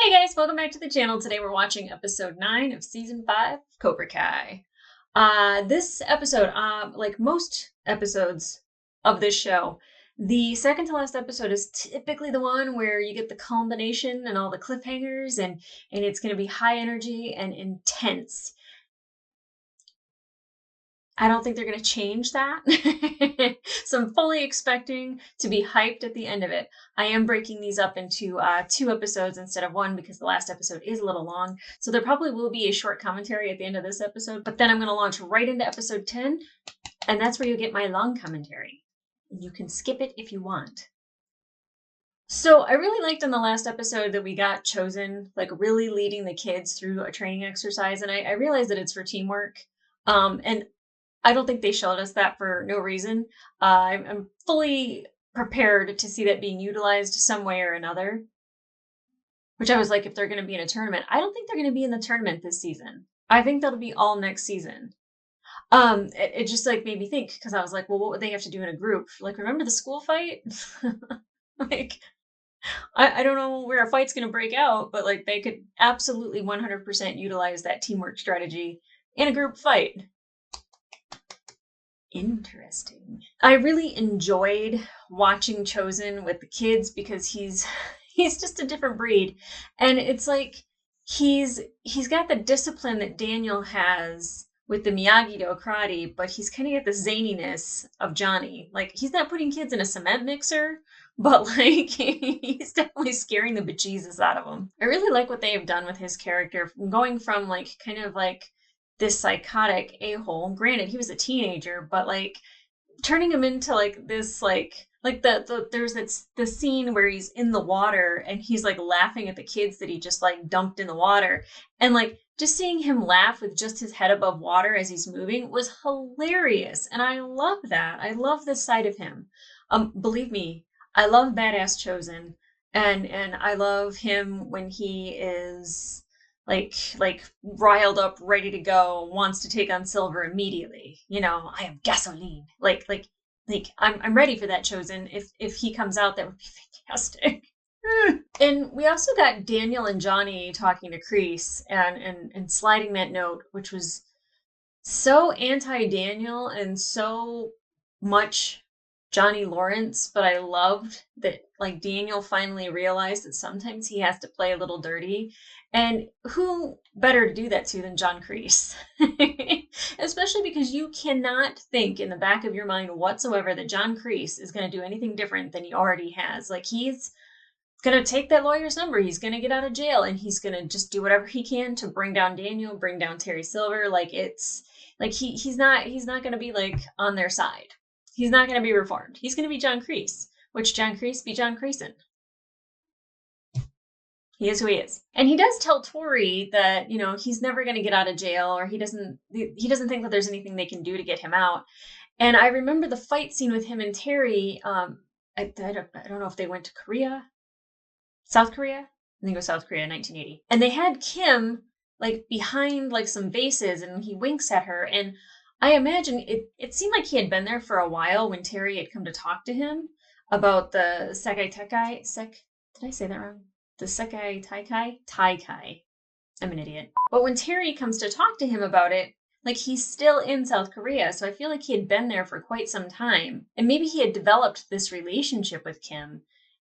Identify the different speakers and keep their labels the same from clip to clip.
Speaker 1: Hey guys, welcome back to the channel. Today we're watching episode 9 of season 5 of Cobra Kai. This episode, like most episodes of this show, the second to last episode is typically the one where you get the culmination and all the cliffhangers, and it's going to be high energy and intense. I don't think they're going to change that. So I'm fully expecting to be hyped at the end of it. I am breaking these up into 2 episodes instead of 1 because the last episode is a little long. So there probably will be a short commentary at the end of this episode, but then I'm going to launch right into episode 10, and that's where you get my long commentary. You can skip it if you want. So I really liked in the last episode that we got Chozen, like really leading the kids through a training exercise, and I realized that it's for teamwork. And I don't think they showed us that for no reason. I'm fully prepared to see that being utilized some way or another. Which I was like, if they're going to be in a tournament, I don't think they're going to be in the tournament this season. I think that'll be all next season. It just like made me think, because I was like, well, what would they have to do in a group? Like, remember the school fight? Like, I don't know where a fight's going to break out, but like they could absolutely 100% utilize that teamwork strategy in a group fight. Interesting. I really enjoyed watching Chozen with the kids because he's just a different breed, and it's like he's got the discipline that Daniel has with the Miyagi-Do karate, but he's kind of got the zaniness of Johnny. Like, he's not putting kids in a cement mixer, but like he's definitely scaring the bejesus out of them. I really like what they have done with his character, going from like kind of like this psychotic a-hole. Granted, he was a teenager, but like turning him into like this like there's the scene where he's in the water and he's like laughing at the kids that he just like dumped in the water, and like just seeing him laugh with just his head above water as he's moving was hilarious, and I love that. I love this side of him. Believe me, I love badass Chozen, and I love him when he is like riled up, ready to go, wants to take on Silver immediately. You know, I am gasoline. Like I'm ready for that Chozen. If he comes out, that would be fantastic. And we also got Daniel and Johnny talking to Kreese and sliding that note, which was so anti-Daniel and so much Johnny Lawrence, but I loved that like Daniel finally realized that sometimes he has to play a little dirty. And who better to do that to than John Kreese? Especially because you cannot think in the back of your mind whatsoever that John Kreese is going to do anything different than he already has. Like, he's going to take that lawyer's number. He's going to get out of jail, and he's going to just do whatever he can to bring down Daniel, bring down Terry Silver. Like, it's like he's not going to be like on their side. He's not going to be reformed. He's going to be John Kreese, which John Kreese be John Creason. He is who he is. And he does tell Tori that, you know, he's never going to get out of jail, or he doesn't think that there's anything they can do to get him out. And I remember the fight scene with him and Terry. I don't know if they went to Korea, South Korea. I think it was South Korea in 1980. And they had Kim like behind like some vases, and he winks at her. And I imagine it seemed like he had been there for a while when Terry had come to talk to him about the Sekai Tekai. Did I say that wrong? The Sekai Taikai. I'm an idiot. But when Terry comes to talk to him about it, like, he's still in South Korea, so I feel like he had been there for quite some time. And maybe he had developed this relationship with Kim,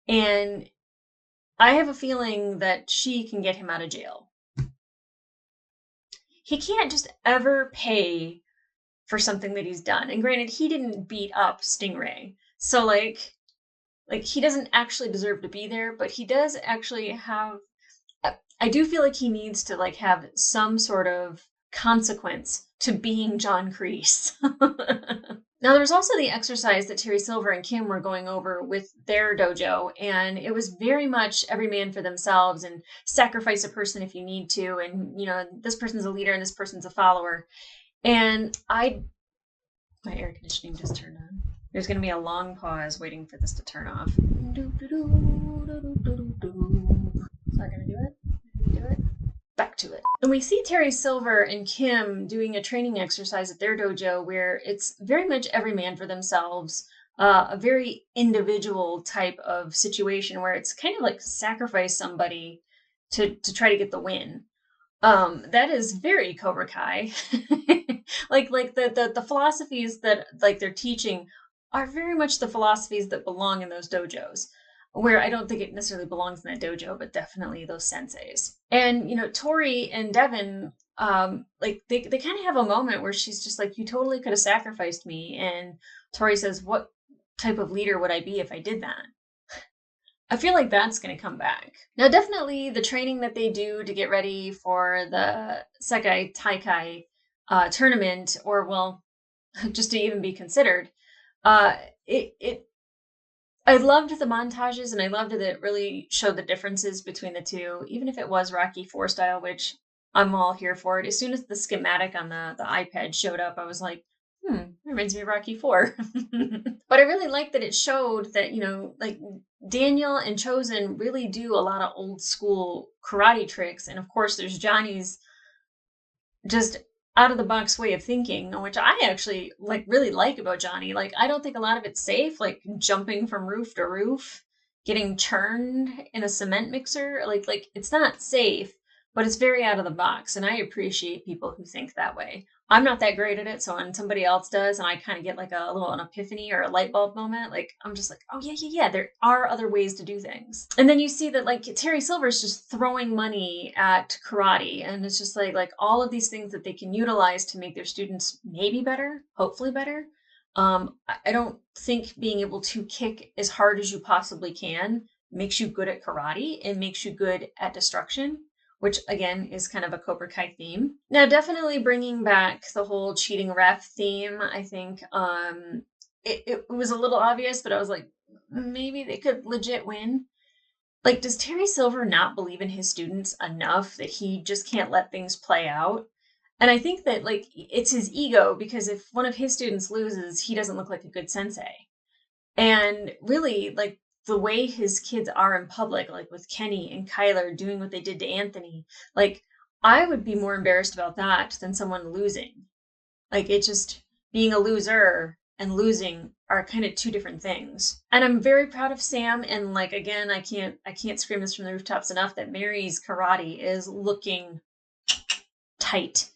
Speaker 1: and I have a feeling that she can get him out of jail. He can't just ever pay for something that he's done. And granted, he didn't beat up Stingray. So like he doesn't actually deserve to be there, but he does actually have, I do feel like he needs to like have some sort of consequence to being John Kreese. Now, there's also the exercise that Terry Silver and Kim were going over with their dojo, and it was very much every man for themselves and sacrifice a person if you need to, and, you know, this person's a leader and this person's a follower. And my air conditioning just turned on. There's going to be a long pause waiting for this to turn off. Is that going to do it? Back to it. And we see Terry Silver and Kim doing a training exercise at their dojo where it's very much every man for themselves, a very individual type of situation where it's kind of like sacrifice somebody to try to get the win. That is very Cobra Kai. Like the philosophies that like they're teaching are very much the philosophies that belong in those dojos. Where I don't think it necessarily belongs in that dojo, but definitely those senseis. And Tori and Devin, like they kind of have a moment where she's just like, "You totally could have sacrificed me," and Tori says, "What type of leader would I be if I did that?" I feel like that's going to come back. Now, definitely the training that they do to get ready for the Sekai Taikai tournament, or well, just to even be considered, uh, it I loved the montages and I loved that it really showed the differences between the two, even if it was Rocky 4 style, which I'm all here for it. As soon as the schematic on the iPad showed up, I was like, reminds me of Rocky 4. But I really liked that it showed that, like Daniel and Chozen really do a lot of old school karate tricks. And of course, there's Johnny's just out of the box way of thinking, which I actually like really like about Johnny. Like I don't think a lot of it's safe, like jumping from roof to roof, getting churned in a cement mixer. Like it's not safe, but it's very out of the box. And I appreciate people who think that way. I'm not that great at it. So when somebody else does and I kind of get like a little an epiphany or a light bulb moment, like I'm just like, oh yeah. There are other ways to do things. And then you see that like Terry Silver's just throwing money at karate. And it's just like all of these things that they can utilize to make their students maybe better, hopefully better. I don't think being able to kick as hard as you possibly can makes you good at karate. It makes you good at destruction, which again is kind of a Cobra Kai theme. Now, definitely bringing back the whole cheating ref theme. I think it was a little obvious, but I was like, maybe they could legit win. Like, does Terry Silver not believe in his students enough that he just can't let things play out? And I think that like it's his ego, because if one of his students loses, he doesn't look like a good sensei. And really, like the way his kids are in public, like with Kenny and Kyler doing what they did to Anthony, like I would be more embarrassed about that than someone losing. Like it just being a loser and losing are kind of two different things. And I'm very proud of Sam. And like again, I can't scream this from the rooftops enough that Mary's karate is looking tight.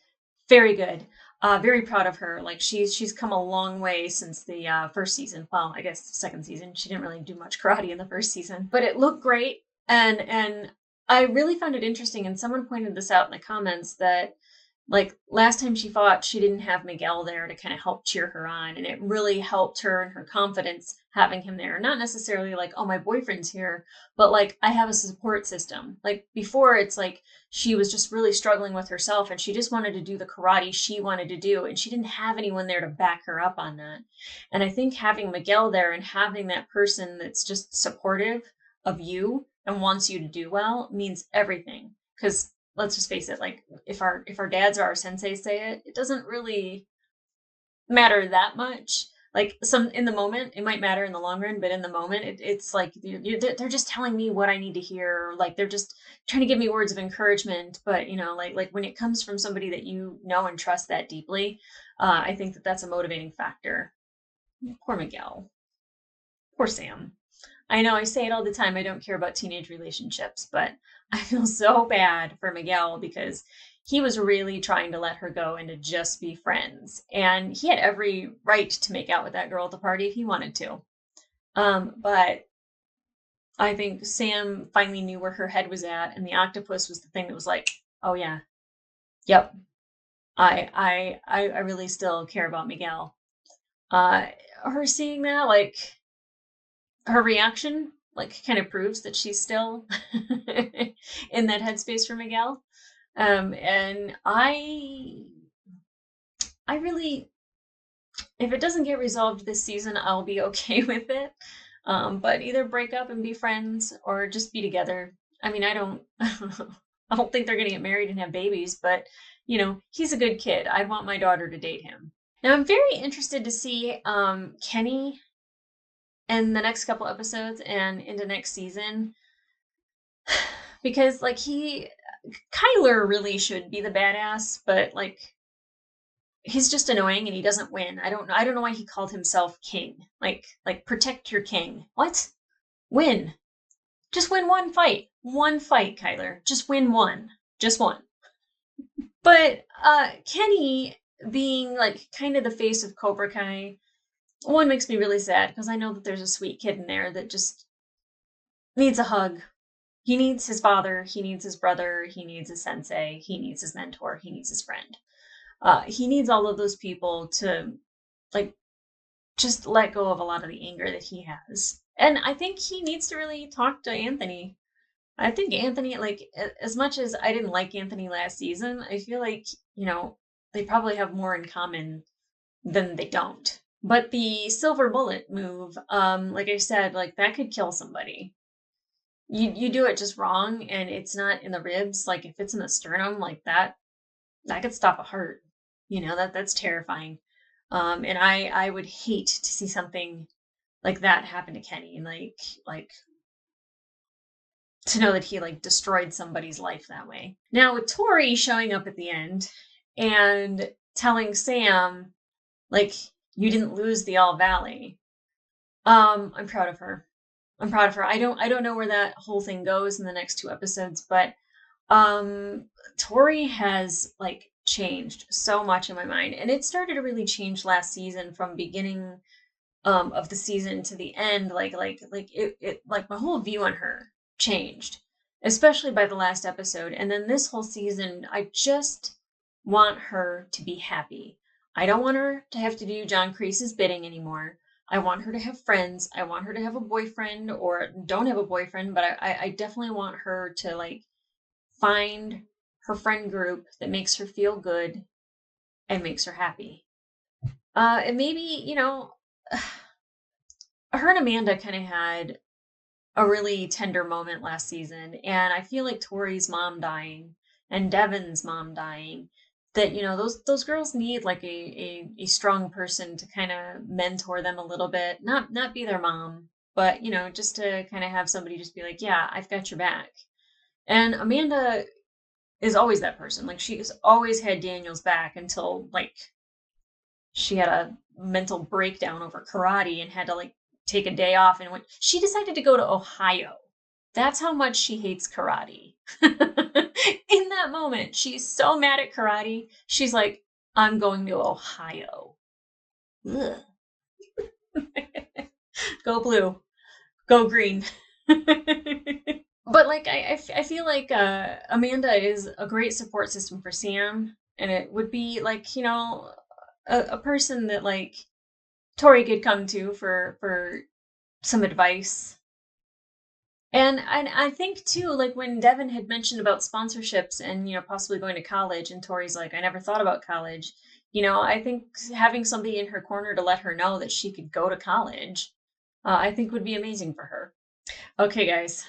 Speaker 1: Very good. Very proud of her. Like she's come a long way since the first season. Well, I guess the second season. She didn't really do much karate in the first season, but it looked great. And I really found it interesting. And someone pointed this out in the comments that like last time she fought, she didn't have Miguel there to kind of help cheer her on. And it really helped her and her confidence having him there. Not necessarily like, oh, my boyfriend's here, but like I have a support system. Like before, it's like she was just really struggling with herself and she just wanted to do the karate she wanted to do. And she didn't have anyone there to back her up on that. And I think having Miguel there and having that person that's just supportive of you and wants you to do well means everything. Because let's just face it, like if our dads or our senseis say it, it doesn't really matter that much. Like some in the moment, it might matter in the long run, but in the moment, it's like they're just telling me what I need to hear. Like they're just trying to give me words of encouragement. But like when it comes from somebody that you know and trust that deeply, I think that that's a motivating factor. Poor Miguel, poor Sam. I know I say it all the time. I don't care about teenage relationships, but I feel so bad for Miguel because he was really trying to let her go and to just be friends. And he had every right to make out with that girl at the party if he wanted to. But I think Sam finally knew where her head was at, and the octopus was the thing that was like, oh yeah, yep, I really still care about Miguel. Uh, her seeing that, like her reaction like kind of proves that she's still in that headspace for Miguel. And I really, if it doesn't get resolved this season, I'll be okay with it. But either break up and be friends or just be together. I mean, I don't I don't think they're gonna get married and have babies, but he's a good kid. I'd want my daughter to date him. Now I'm very interested to see Kenny in the next couple episodes and into next season because like Kyler really should be the badass, but like he's just annoying and he doesn't win. I don't know why he called himself king. Like protect your king. What? Win. Just win one fight. One fight, Kyler. Just win one. Just one. But Kenny being like kind of the face of Cobra Kai, one makes me really sad because I know that there's a sweet kid in there that just needs a hug. He needs his father, he needs his brother, he needs his sensei, he needs his mentor, he needs his friend. He needs all of those people to like just let go of a lot of the anger that he has. And I think he needs to really talk to Anthony. I think Anthony, like, as much as I didn't like Anthony last season, I feel like, they probably have more in common than they don't. But the silver bullet move, like I said, like that could kill somebody. You do it just wrong and it's not in the ribs, like if it's in the sternum, like that could stop a heart. That's terrifying. And I would hate to see something like that happen to Kenny. Like to know that he like destroyed somebody's life that way. Now with Tori showing up at the end and telling Sam, like, you didn't lose the All Valley. I'm proud of her. I'm proud of her. I don't know where that whole thing goes in the next 2 episodes, but Tori has like changed so much in my mind. And it started to really change last season from beginning of the season to the end. Like my whole view on her changed, especially by the last episode. And then this whole season, I just want her to be happy. I don't want her to have to do John Kreese's bidding anymore. I want her to have friends. I want her to have a boyfriend or don't have a boyfriend, but I definitely want her to like find her friend group that makes her feel good and makes her happy. And maybe, her and Amanda kind of had a really tender moment last season. And I feel like Tori's mom dying and Devin's mom dying, that, those girls need like a strong person to kind of mentor them a little bit, not be their mom, but, just to kind of have somebody just be like, yeah, I've got your back. And Amanda is always that person. Like she's always had Daniel's back until like she had a mental breakdown over karate and had to like take a day off and she decided to go to Ohio. That's how much she hates karate. In that moment, she's so mad at karate. She's like, I'm going to Ohio. Go blue. Go green. But like I feel like Amanda is a great support system for Sam, and it would be like a person that like Tori could come to for some advice. And I think too, like when Devin had mentioned about sponsorships and possibly going to college, and Tori's like, I never thought about college. I think having somebody in her corner to let her know that she could go to college, I think would be amazing for her. Okay, guys.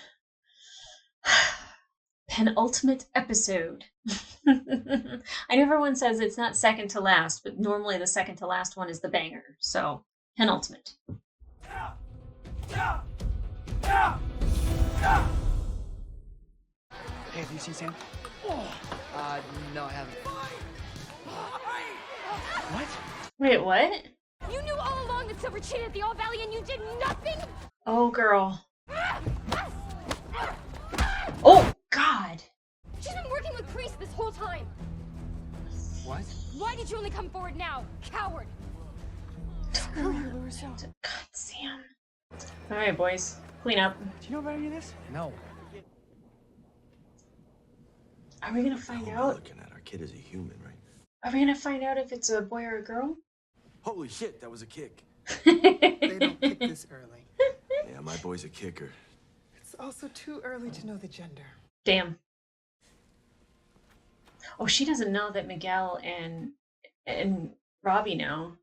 Speaker 1: Penultimate episode. I know everyone says it's not second to last, but normally the second to last one is the banger. So, penultimate.
Speaker 2: Hey, have you seen Sam? No, I haven't. What?
Speaker 1: Wait, what?
Speaker 3: You knew all along that Silver cheated at the All Valley and you did nothing?
Speaker 1: Oh, girl. Oh, God.
Speaker 3: She's been working with Kreese this whole time.
Speaker 2: What?
Speaker 3: Why did you only come forward now? Coward.
Speaker 1: God, Sam. All right, boys. Clean up.
Speaker 2: Do you know about any of this? No.
Speaker 1: Are we gonna find out?
Speaker 4: Looking at our kid as a human, right?
Speaker 1: Are we gonna find out if it's a boy or a girl?
Speaker 4: Holy shit, that was a kick.
Speaker 5: They don't kick this early.
Speaker 4: Yeah, my boy's a kicker.
Speaker 5: It's also too early to know the gender.
Speaker 1: Damn. Oh, she doesn't know that Miguel and Robbie know.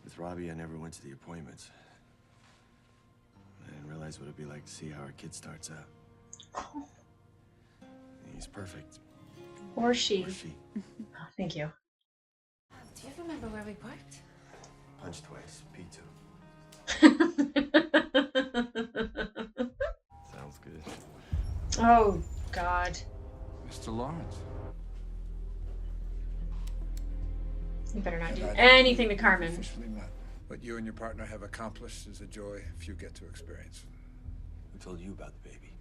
Speaker 4: With Robbie, I never went to the appointments. I didn't realize what it'd be like to see how our kid starts out.
Speaker 1: Oh.
Speaker 4: He's perfect.
Speaker 1: Or she.
Speaker 4: Or she.
Speaker 1: Oh, thank you.
Speaker 3: Do you remember where we parked?
Speaker 4: Punch twice, P2. Sounds good.
Speaker 1: Oh, God.
Speaker 6: Mr. Lawrence.
Speaker 1: You better not do anything to Carmen.
Speaker 6: Officially not. What you and your partner have accomplished is a joy few get to experience.
Speaker 4: Who told you about the baby?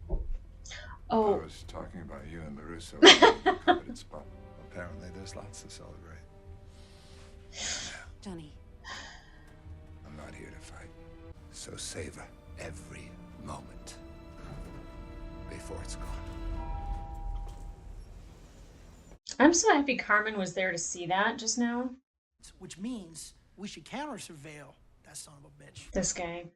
Speaker 6: I
Speaker 1: Oh.
Speaker 6: was talking about you and LaRusso in the coveted spot. Apparently, there's lots to celebrate.
Speaker 7: Johnny.
Speaker 6: I'm not here to fight. So savor every moment before it's gone.
Speaker 1: I'm so happy Carmen was there to see that just now.
Speaker 8: Which means we should counter surveil that son of a bitch.
Speaker 1: This guy.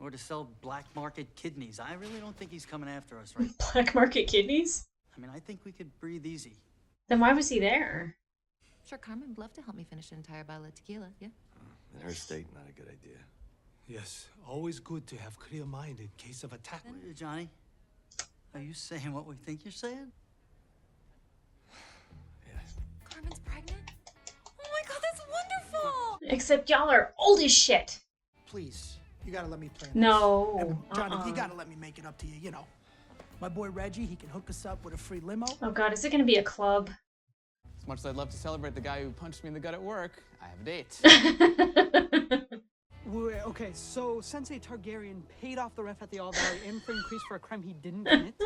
Speaker 2: Or to sell black market kidneys. I really don't think he's coming after us, right?
Speaker 1: Black market kidneys?
Speaker 2: I mean, I think we could breathe easy.
Speaker 1: Then why was he there?
Speaker 7: Sure, Carmen would love to help me finish an entire bottle of tequila, yeah?
Speaker 4: In her state, not a good idea.
Speaker 9: Yes, always good to have clear mind in case of attack.
Speaker 2: Johnny, are you saying what we think you're saying?
Speaker 4: Yes.
Speaker 3: Carmen's pregnant? Oh my god, that's wonderful!
Speaker 1: Except y'all are old as shit.
Speaker 8: Please, you gotta let me plan.
Speaker 1: No.
Speaker 8: And Johnny, you gotta let me make it up to you, you know. My boy Reggie, he can hook us up with a free limo.
Speaker 1: Oh god, is it gonna be a club?
Speaker 10: As much as I'd love to celebrate the guy who punched me in the gut at work, I have a date.
Speaker 11: Wait, okay, so Sensei Targaryen paid off the ref at the All Valley Inn for increase for a crime he didn't commit?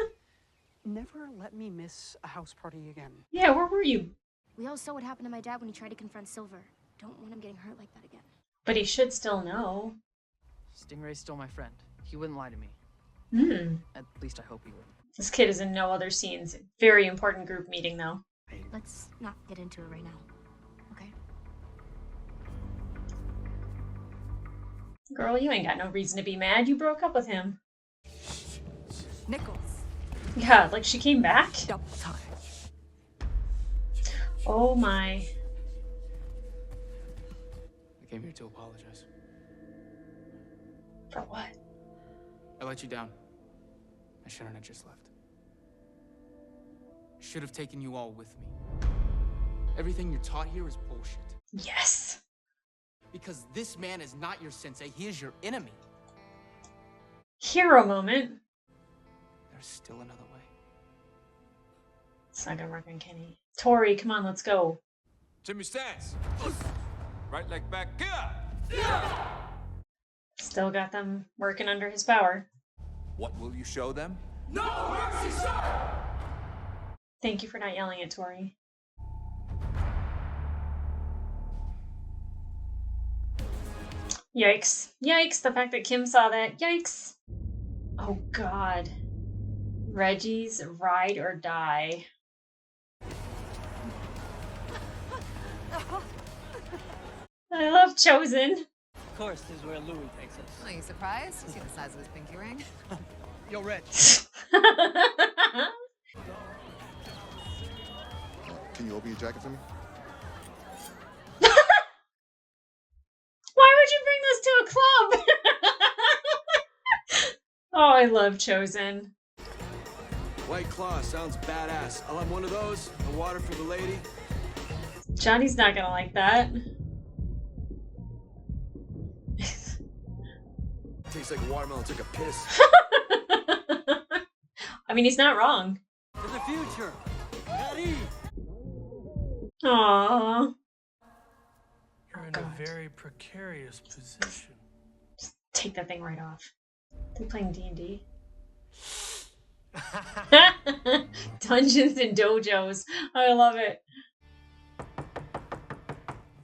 Speaker 11: Never let me miss a house party again.
Speaker 1: Yeah, where were you?
Speaker 3: We all saw what happened to my dad when he tried to confront Silver. Don't want him getting hurt like that again.
Speaker 1: But he should still know.
Speaker 2: Stingray's still my friend. He wouldn't lie to me. At least I hope he wouldn't.
Speaker 1: This kid is in no other scenes. Very important group meeting, though.
Speaker 3: Let's not get into it right now, okay?
Speaker 1: Girl, you ain't got no reason to be mad. You broke up with him.
Speaker 7: Nichols.
Speaker 1: Yeah, like she came back?
Speaker 7: Double time.
Speaker 1: Oh my.
Speaker 10: I came here to apologize.
Speaker 1: For what?
Speaker 10: I let you down. I shouldn't have just left. Should have taken you all with me. Everything you're taught here is bullshit.
Speaker 1: Yes.
Speaker 10: Because this man is not your sensei, he is your enemy.
Speaker 1: Hero moment.
Speaker 10: There's still another way.
Speaker 1: It's not gonna work on Kenny. Tori, come on, let's go.
Speaker 6: Jimmy stance. Right leg back. Yeah.
Speaker 1: Still got them working under his power.
Speaker 6: What will you show them?
Speaker 1: Thank you for not yelling at Tori. Yikes. Yikes, the fact that Kim saw that. Yikes. Oh god. Reggie's ride or die. I love Chozen.
Speaker 2: Of course, this is where Louis takes us.
Speaker 7: Are you surprised? You see the size of his pinky ring?
Speaker 8: Yo, Red.
Speaker 12: Can you open your jacket for me?
Speaker 1: Why would you bring this to a club? Oh, I love Chozen.
Speaker 4: White Claw sounds badass. I'll have one of those. And water for the lady.
Speaker 1: Johnny's not gonna like that.
Speaker 4: Tastes like a watermelon took a piss.
Speaker 1: I mean, he's not wrong.
Speaker 2: For the future. Daddy.
Speaker 1: Aww.
Speaker 8: You're in a very precarious position.
Speaker 1: Take that thing right off. They're playing D&D. Dungeons and Dojos. I love it.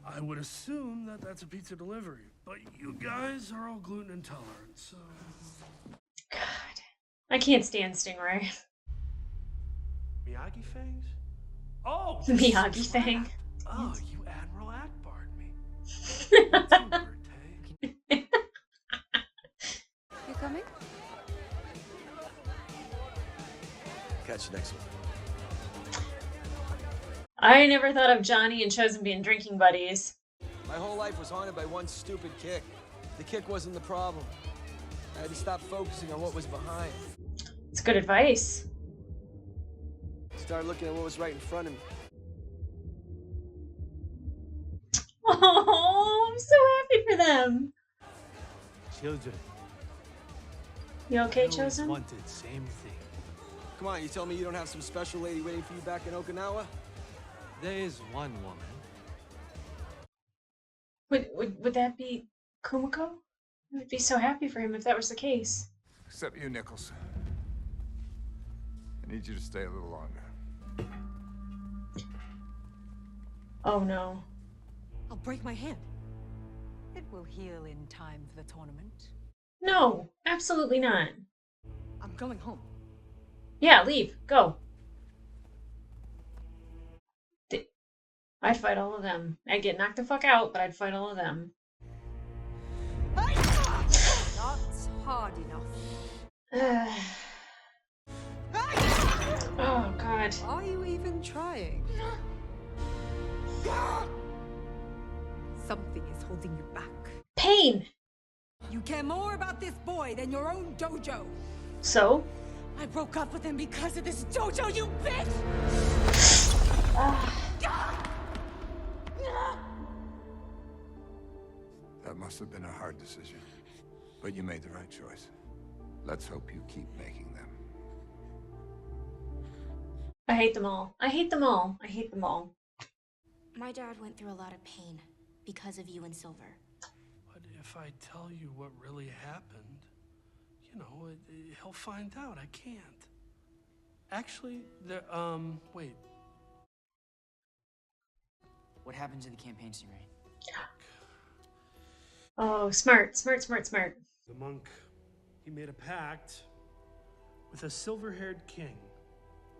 Speaker 8: I would assume that that's a pizza delivery, but you guys are all gluten intolerant, so...
Speaker 1: God. I can't stand Stingray.
Speaker 8: Miyagi Fangs? Oh!
Speaker 1: Miyagi Fang.
Speaker 8: Oh, you Admiral Akbar'd me.
Speaker 7: You coming?
Speaker 4: Catch you next one.
Speaker 1: I never thought of Johnny and Chozen being drinking buddies.
Speaker 4: My whole life was haunted by one stupid kick. The kick wasn't the problem. I had to stop focusing on what was behind.
Speaker 1: It's good advice.
Speaker 4: Start looking at what was right in front of me.
Speaker 1: Oh, I'm so happy for them.
Speaker 9: Children.
Speaker 1: You okay,
Speaker 9: I always
Speaker 1: Chozen?
Speaker 9: wanted same thing.
Speaker 4: Come on, you tell me you don't have some special lady waiting for you back in Okinawa?
Speaker 9: There is one woman.
Speaker 1: Would that be Kumiko? I would be so happy for him if that was the case.
Speaker 6: Except you, Nichols. Need you to stay a little longer.
Speaker 1: Oh no.
Speaker 13: I'll break my hand. It will heal in time for the tournament.
Speaker 1: No, absolutely not.
Speaker 13: I'm going home.
Speaker 1: Yeah, leave. Go. I'd fight all of them. I'd get knocked the fuck out, but I'd fight all of them.
Speaker 13: Not hard enough.
Speaker 1: Oh, God.
Speaker 13: Are you even trying? Something is holding you back.
Speaker 1: Pain!
Speaker 13: You care more about this boy than your own dojo.
Speaker 1: So?
Speaker 13: I broke up with him because of this dojo, you bitch!
Speaker 6: That must have been a hard decision. But you made the right choice. Let's hope you keep making them.
Speaker 1: I hate them all. I hate them all. I hate them all.
Speaker 3: My dad went through a lot of pain because of you and Silver.
Speaker 8: But if I tell you what really happened, you know, he'll find out. I can't. Actually, wait.
Speaker 2: What happened to the campaign scene, Ray?
Speaker 1: Oh, smart. Smart.
Speaker 8: The monk, he made a pact with a silver-haired king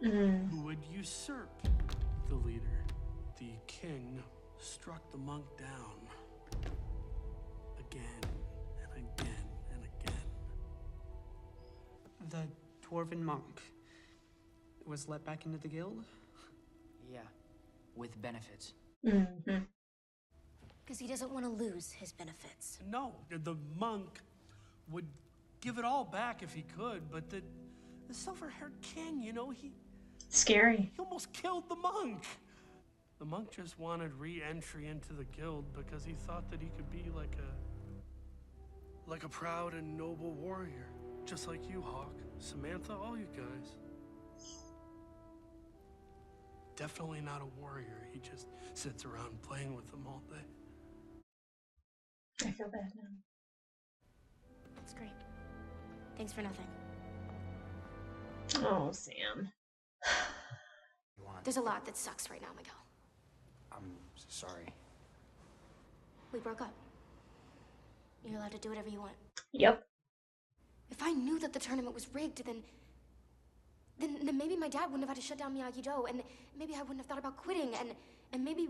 Speaker 8: who would usurp the leader. The king struck the monk down again and again and again.
Speaker 11: The dwarven monk was let back into the guild?
Speaker 2: Yeah, with benefits.
Speaker 1: Mm-hmm.
Speaker 3: Because he doesn't want to lose his benefits.
Speaker 8: No, the monk would give it all back if he could, but the silver-haired king, you know, he
Speaker 1: Scary.
Speaker 8: almost killed the monk. The monk just wanted re-entry into the guild because he thought that he could be like a proud and noble warrior, just like you, Hawk, Samantha, all you guys. Definitely not a warrior. He just sits around playing with them all day.
Speaker 1: I feel bad now.
Speaker 3: That's great. Thanks for nothing.
Speaker 1: Oh, Sam.
Speaker 3: There's a lot that sucks right now, Miguel.
Speaker 2: I'm sorry.
Speaker 3: We broke up. You're allowed to do whatever you want.
Speaker 1: Yep.
Speaker 3: If I knew that the tournament was rigged, then maybe my dad wouldn't have had to shut down Miyagi-Do, and maybe I wouldn't have thought about quitting, and maybe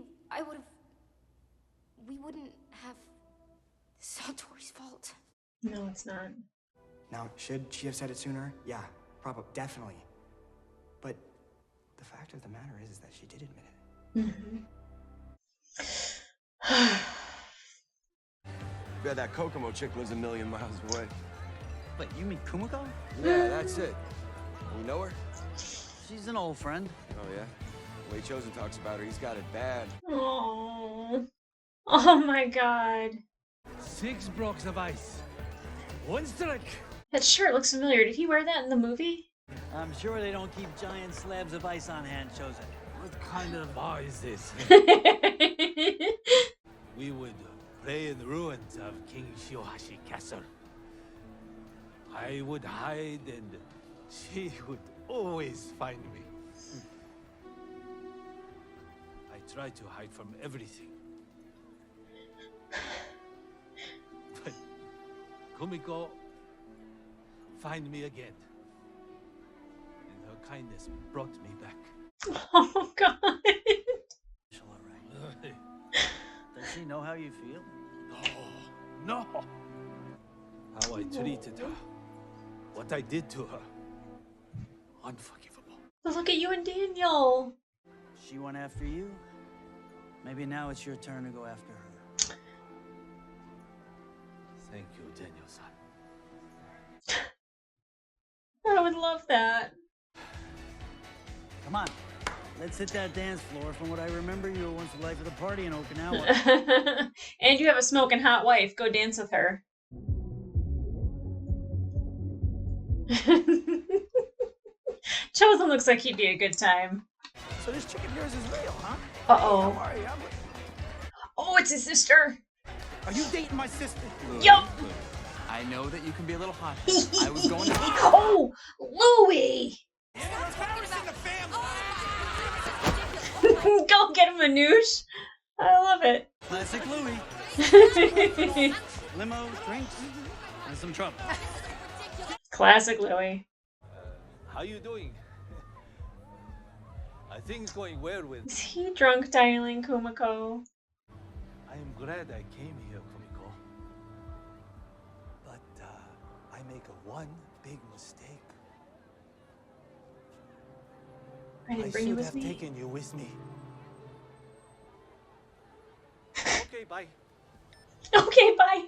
Speaker 3: we wouldn't have... It's all Tori's fault.
Speaker 1: No, it's not.
Speaker 14: Now, should she have said it sooner? Yeah, probably, definitely. But the fact of the matter is that she did admit it.
Speaker 1: Mm-hmm.
Speaker 4: Yeah, that Kokomo chick lives a million miles away.
Speaker 15: Wait, you mean Kumiko?
Speaker 4: Yeah, that's it. You know her?
Speaker 15: She's an old friend.
Speaker 4: Oh, yeah? The way Chozen talks about her, he's got it bad.
Speaker 1: Oh. Oh my God.
Speaker 9: 6 blocks of ice. 1 strike.
Speaker 1: That shirt looks familiar. Did he wear that in the movie?
Speaker 15: I'm sure they don't keep giant slabs of ice on hand, Chozen.
Speaker 9: What kind of bar is this? We would play in the ruins of King Shiohashi Castle. I would hide and she would always find me. I try to hide from everything. But Kumiko find me again. And her kindness brought me back.
Speaker 1: Oh God.
Speaker 15: Does she know how you feel?
Speaker 9: No. How I treated her. What I did to her. Unforgivable.
Speaker 1: Look at you and Daniel.
Speaker 15: She went after you. Maybe now it's your turn to go after her.
Speaker 9: Thank you, Daniel-san.
Speaker 1: I would love that.
Speaker 15: Come on. Let's hit that dance floor. From what I remember, you were once the life of the party in Okinawa.
Speaker 1: And you have a smoking hot wife. Go dance with her. Chozen looks like he'd be a good time.
Speaker 14: So this chick of yours is real, huh?
Speaker 1: Uh-oh.
Speaker 14: Hey, how are you?
Speaker 1: Oh, it's his sister.
Speaker 14: Are you dating my sister?
Speaker 1: Yup.
Speaker 2: I know that you can be a little hot. I was going to...
Speaker 1: Oh, Louie. Go get him a noosh. I love it.
Speaker 15: Classic Louis. Limo, drinks, and some trouble.
Speaker 1: Classic Louis.
Speaker 9: How you doing? Are things going well with?
Speaker 1: Is he drunk dialing Kumiko?
Speaker 9: I am glad I came here, Kumiko. But I make one big mistake.
Speaker 1: I didn't
Speaker 9: I
Speaker 1: bring you
Speaker 9: should
Speaker 1: with
Speaker 9: have
Speaker 1: me.
Speaker 9: taken you with me. Okay, bye.
Speaker 1: Okay, bye.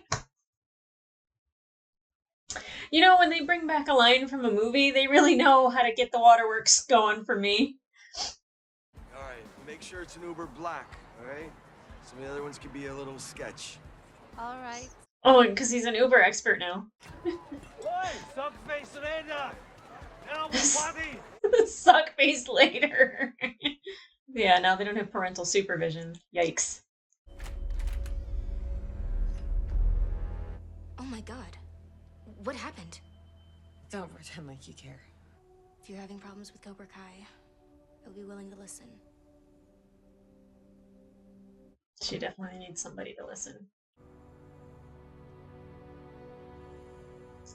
Speaker 1: You know, when they bring back a line from a movie, they really know how to get the waterworks going for me.
Speaker 4: All right, make sure it's an Uber Black, all right? Some of the other ones could be a little sketch.
Speaker 7: All right.
Speaker 1: Oh, because he's an Uber expert now.
Speaker 9: Suckface Reda! Now party!
Speaker 1: Suck face later. Yeah, now they don't have parental supervision. Yikes.
Speaker 3: Oh my god. What happened?
Speaker 16: Don't pretend like you care.
Speaker 3: If you're having problems with Cobra Kai, I'll be willing to listen.
Speaker 1: She definitely needs somebody to listen.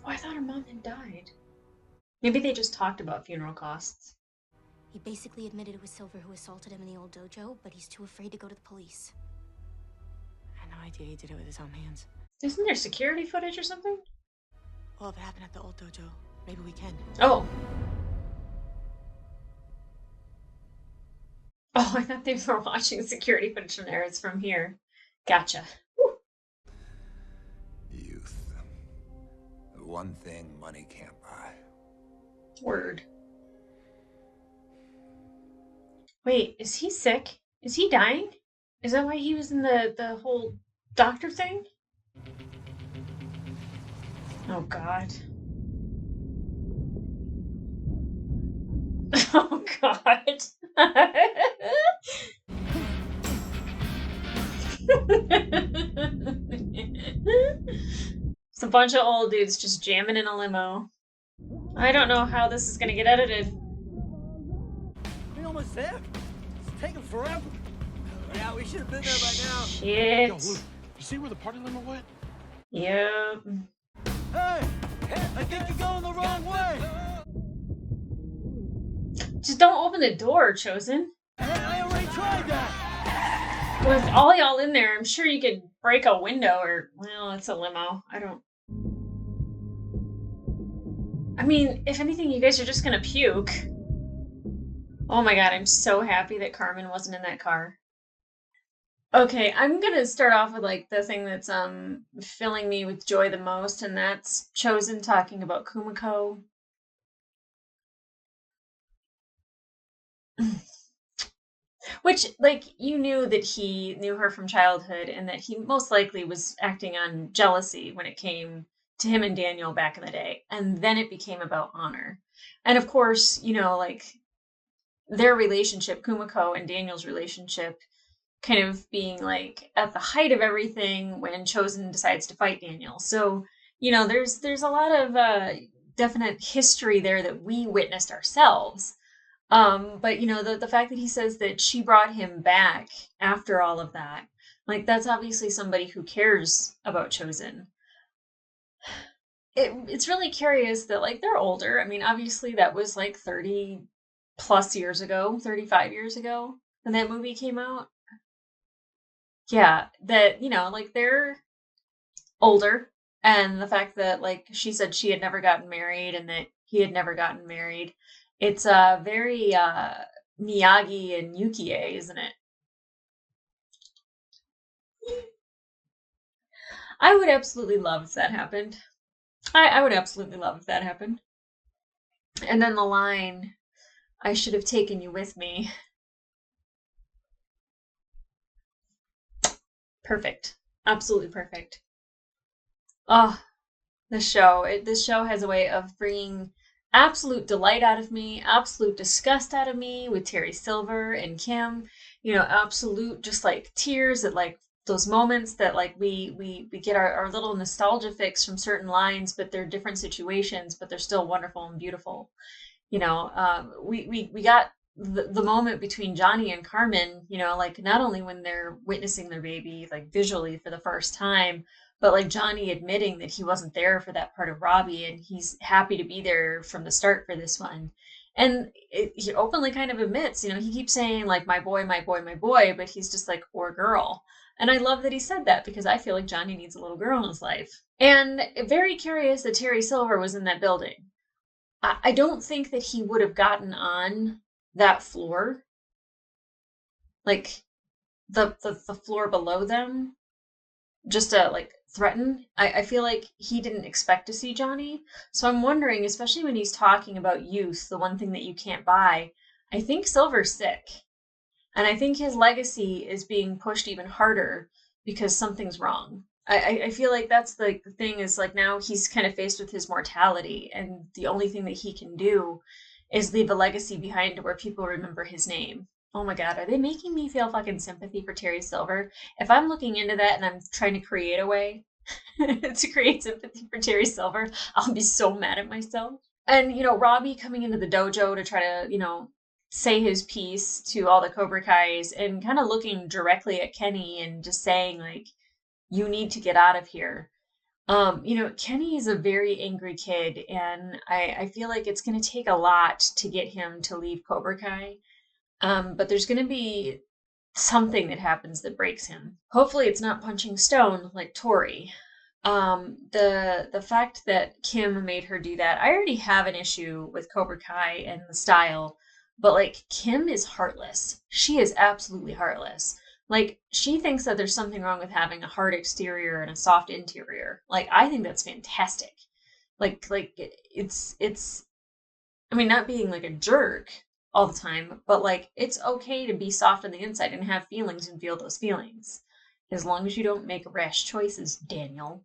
Speaker 1: Oh, I thought her mom had died. Maybe they just talked about funeral costs.
Speaker 3: He basically admitted it was Silver who assaulted him in the old dojo, but he's too afraid to go to the police.
Speaker 16: I had no idea he did it with his own hands.
Speaker 1: Isn't there security footage or something?
Speaker 16: Well, if it happened at the old dojo, maybe we can.
Speaker 1: Oh. Oh, I thought they were watching security footage from there. It's from here. Gotcha. Woo.
Speaker 6: Youth. The one thing money can't buy.
Speaker 1: Word. Wait, is he sick? Is he dying? Is that why he was in the whole doctor thing? Oh, God. Oh, God. It's a bunch of old dudes just jamming in a limo. I don't know how this is going to get edited.
Speaker 15: We almost there. It's taking forever. Yeah, we should have been there by now.
Speaker 1: Shit.
Speaker 8: Yo, Lou, you see where the party limo went?
Speaker 1: Yep.
Speaker 15: Hey, I think you're going the wrong way.
Speaker 1: Just don't open the door, Chozen.
Speaker 15: I already tried that.
Speaker 1: With all y'all in there, I'm sure you could break a window or, well, it's a limo. I mean, if anything, you guys are just gonna puke. Oh my god, I'm so happy that Carmen wasn't in that car. Okay, I'm gonna start off with like the thing that's filling me with joy the most, and that's Chozen talking about Kumiko. Which, like, you knew that he knew her from childhood and that he most likely was acting on jealousy when it came to him and Daniel back in the day. And then it became about honor. And of course, you know, like, their relationship, Kumiko and Daniel's relationship, kind of being like at the height of everything when Chozen decides to fight Daniel. So, you know, there's a lot of definite history there that we witnessed ourselves. But you know, the fact that he says that she brought him back after all of that, like that's obviously somebody who cares about Chozen. It's really curious that like they're older. I mean, obviously that was like 30 plus years ago, 35 years ago when that movie came out. Yeah, that, you know, like they're older, and the fact that like she said she had never gotten married and that he had never gotten married. It's very Miyagi and Yukie, isn't it? I would absolutely love if that happened. I would absolutely love if that happened. And then the line, I should have taken you with me. Perfect. Absolutely perfect. Oh, this show has a way of bringing absolute delight out of me, absolute disgust out of me with Terry Silver and Kim, you know, absolute just like tears at like those moments that like we get our little nostalgia fix from certain lines, but they're different situations, but they're still wonderful and beautiful. we got the moment between Johnny and Carmen, like not only when they're witnessing their baby, like visually for the first time, but like Johnny admitting that he wasn't there for that part of Robbie and he's happy to be there from the start for this one. And he openly kind of admits, he keeps saying like, my boy, my boy, my boy, but he's just like, or girl. And I love that he said that because I feel like Johnny needs a little girl in his life. And very curious that Terry Silver was in that building. I don't think that he would have gotten on that floor, like the floor below them, just to like threaten. I feel like he didn't expect to see Johnny. So I'm wondering, especially when he's talking about youth, the one thing that you can't buy, I think Silver's sick. And I think his legacy is being pushed even harder because something's wrong. I feel like that's the thing is like now he's kind of faced with his mortality and the only thing that he can do is leave a legacy behind where people remember his name. Oh my God, are they making me feel fucking sympathy for Terry Silver? If I'm looking into that and I'm trying to create a way to create sympathy for Terry Silver, I'll be so mad at myself. And, Robbie coming into the dojo to try to, say his piece to all the Cobra Kais and kind of looking directly at Kenny and just saying like, you need to get out of here. Kenny is a very angry kid and I feel like it's going to take a lot to get him to leave Cobra Kai. But there's going to be something that happens that breaks him. Hopefully it's not punching stone like Tori. The fact that Kim made her do that, I already have an issue with Cobra Kai and the style, but like Kim is heartless. She is absolutely heartless. Like she thinks that there's something wrong with having a hard exterior and a soft interior. Like I think that's fantastic. Like it's I mean not being like a jerk all the time, but like it's okay to be soft on the inside and have feelings and feel those feelings. As long as you don't make rash choices, Daniel.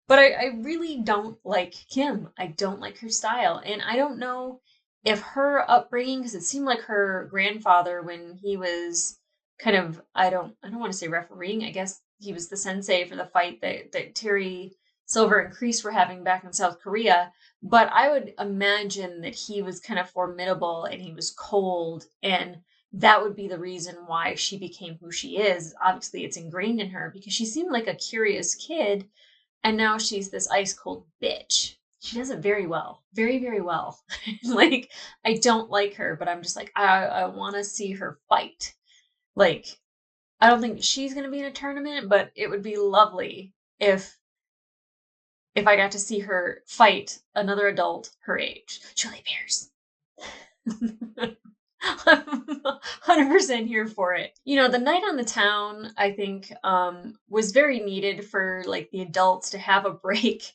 Speaker 1: But I really don't like Kim. I don't like her style. And I don't know if her upbringing, because it seemed like her grandfather when he was kind of, I don't want to say refereeing, I guess he was the sensei for the fight that Terry Silver and Kreese were having back in South Korea. But I would imagine that he was kind of formidable and he was cold and that would be the reason why she became who she is. Obviously, it's ingrained in her because she seemed like a curious kid and now she's this ice cold bitch. She does it very well. Very, very well. Like, I don't like her, but I'm just like, I want to see her fight. Like, I don't think she's going to be in a tournament, but it would be lovely if I got to see her fight another adult her age. Julie Bears. I'm 100% here for it. The night on the town, I think, was very needed for like the adults to have a break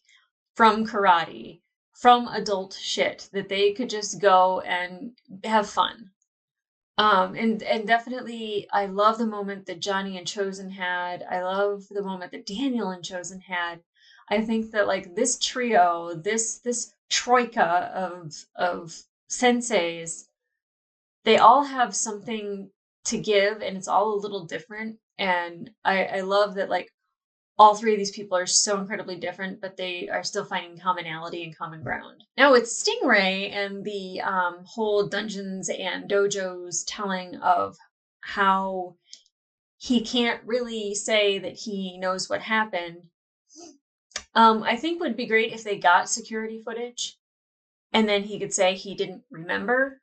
Speaker 1: from karate, from adult shit, that they could just go and have fun. And definitely, I love the moment that Johnny and Chozen had. I love the moment that Daniel and Chozen had. I think that like this trio, this troika of senseis, they all have something to give and it's all a little different. And I love that like all three of these people are so incredibly different, but they are still finding commonality and common ground. Now with Stingray and the whole Dungeons and Dojos telling of how he can't really say that he knows what happened, I think would be great if they got security footage and then he could say he didn't remember.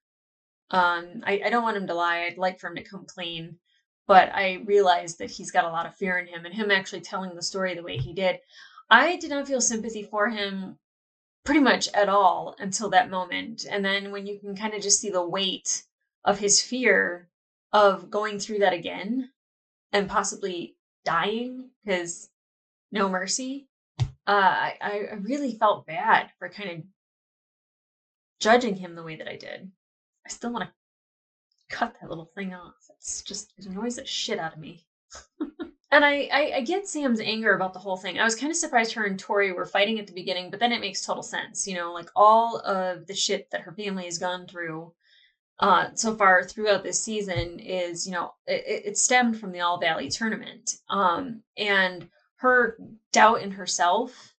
Speaker 1: I don't want him to lie. I'd like for him to come clean. But I realized that he's got a lot of fear in him and him actually telling the story the way he did. I did not feel sympathy for him pretty much at all until that moment. And then when you can kind of just see the weight of his fear of going through that again and possibly dying because no mercy, I really felt bad for kind of judging him the way that I did. I still want to cut that little thing off. It annoys the shit out of me. And I get Sam's anger about the whole thing. I was kind of surprised her and Tori were fighting at the beginning, but then it makes total sense. Like all of the shit that her family has gone through so far throughout this season is, it stemmed from the All Valley tournament. And her doubt in herself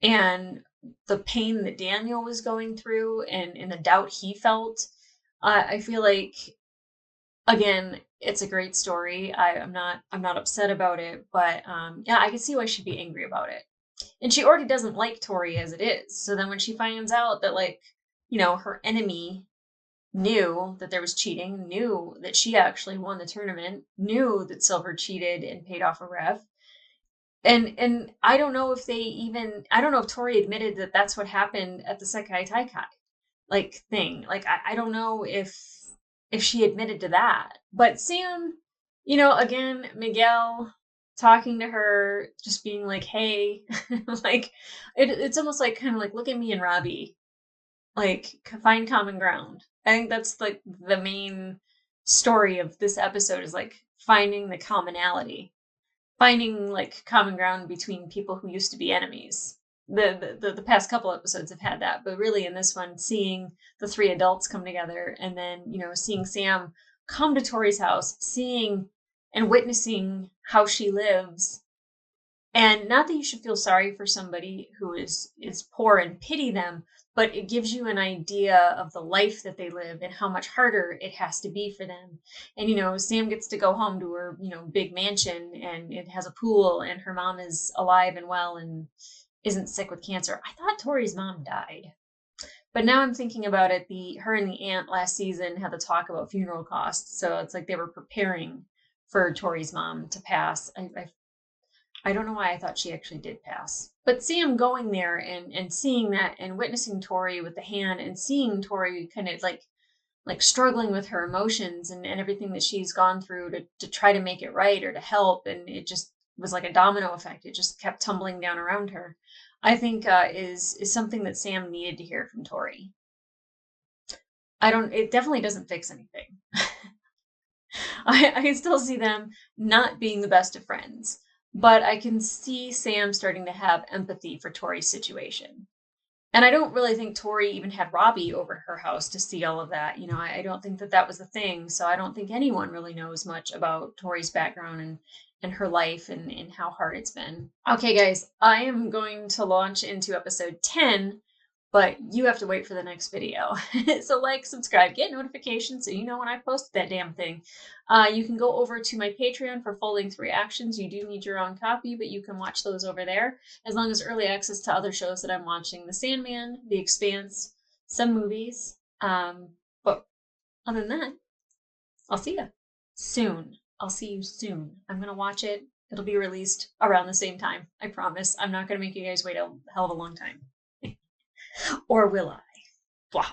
Speaker 1: and the pain that Daniel was going through and the doubt he felt. I feel like, again, it's a great story. I'm not upset about it, but yeah, I can see why she'd be angry about it. And she already doesn't like Tori as it is. So then when she finds out that, like, her enemy knew that there was cheating, knew that she actually won the tournament, knew that Silver cheated and paid off a ref. And I don't know if I don't know if Tori admitted that that's what happened at the Sekai Taikai like thing. Like I don't know if she admitted to that. But Sam, again, Miguel talking to her, just being like, hey, like it's almost like kind of like, look at me and Robbie, like find common ground. I think that's like the main story of this episode, is like finding the commonality, finding like common ground between people who used to be enemies. The past couple episodes have had that, but really in this one, seeing the three adults come together, and then seeing Sam come to Tori's house, seeing and witnessing how she lives. And not that you should feel sorry for somebody who is poor and pity them, but it gives you an idea of the life that they live and how much harder it has to be for them. And Sam gets to go home to her big mansion, and it has a pool, and her mom is alive and well and isn't sick with cancer. I thought Tori's mom died, but now I'm thinking about it. Her and the aunt last season had the talk about funeral costs, so it's like they were preparing for Tori's mom to pass. I don't know why I thought she actually did pass. But Sam going there and seeing that and witnessing Tori with the hand, and seeing Tori kind of like struggling with her emotions and everything that she's gone through to try to make it right or to help. And it just was like a domino effect. It just kept tumbling down around her. I think is something that Sam needed to hear from Tori. It definitely doesn't fix anything. I still see them not being the best of friends. But I can see Sam starting to have empathy for Tori's situation. And I don't really think Tori even had Robbie over at her house to see all of that. I don't think that was the thing. So I don't think anyone really knows much about Tori's background and her life and how hard it's been. Okay, guys, I am going to launch into episode 10, but you have to wait for the next video. So like, subscribe, get notifications so you know when I post that damn thing. You can go over to my Patreon for full-length reactions. You do need your own copy, but you can watch those over there, as long as early access to other shows that I'm watching. The Sandman, The Expanse, some movies. But other than that, I'll see you soon. I'll see you soon. I'm going to watch it. It'll be released around the same time. I promise. I'm not going to make you guys wait a hell of a long time. Or will I? Blah.